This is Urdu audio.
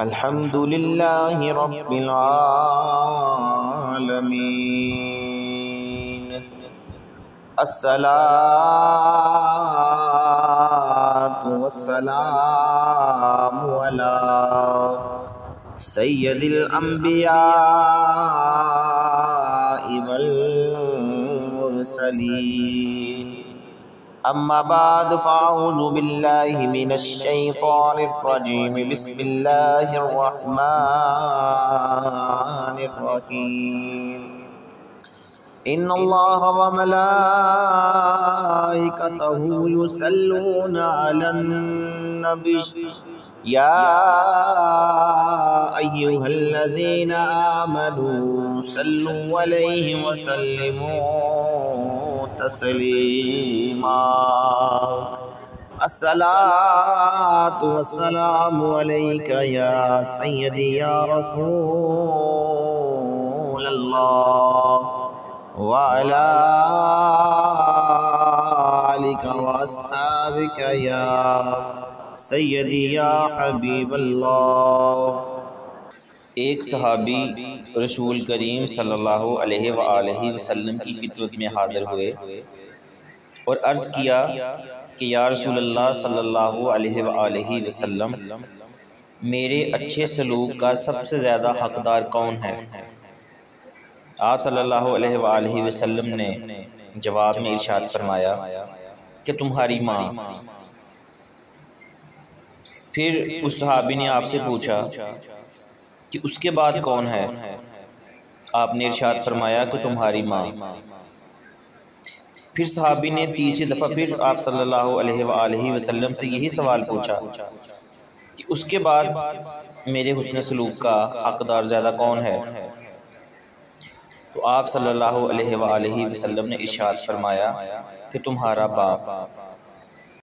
الحمد للہ رب العالمین، الصلاة والسلام علی سید الانبیاء والمرسلین، اما بعد فاعوذ باللہ من الشیطان الرجیم، بسم اللہ الرحمن الرحیم۔ ان اللہ وملائکتہ یصلون علی النبی یا ایہا الذین آمنوا صلوا علیہ وسلموا تسلیما۔ الصلاة والسلام علیک یا سیدی یا رسول اللہ، وعلی آلک واصحابک یا سیدی یا حبیب اللہ۔ ایک صحابی رسول کریم صلی اللہ علیہ وآلہ وسلم کی خدمت میں حاضر ہوئے اور عرض کیا کہ یا رسول اللہ صلی اللہ علیہ وآلہ وسلم، میرے اچھے سلوک کا سب سے زیادہ حقدار کون ہے؟ آپ صلی اللہ علیہ وآلہ وسلم نے جواب میں ارشاد فرمایا کہ تمہاری ماں۔ پھر اس صحابی نے آپ سے پوچھا کہ اس کے بعد کون ہے؟ آپ نے ارشاد فرمایا کہ تمہاری ماں۔ پھر صحابی نے تیسری دفعہ پھر آپ صلی اللہ علیہ وآلہ وسلم سے یہی سوال پوچھا کہ اس کے بعد میرے حسن سلوک کا حقدار زیادہ کون ہے؟ تو آپ صلی اللہ علیہ وآلہ وسلم نے ارشاد فرمایا کہ تمہارا باپ۔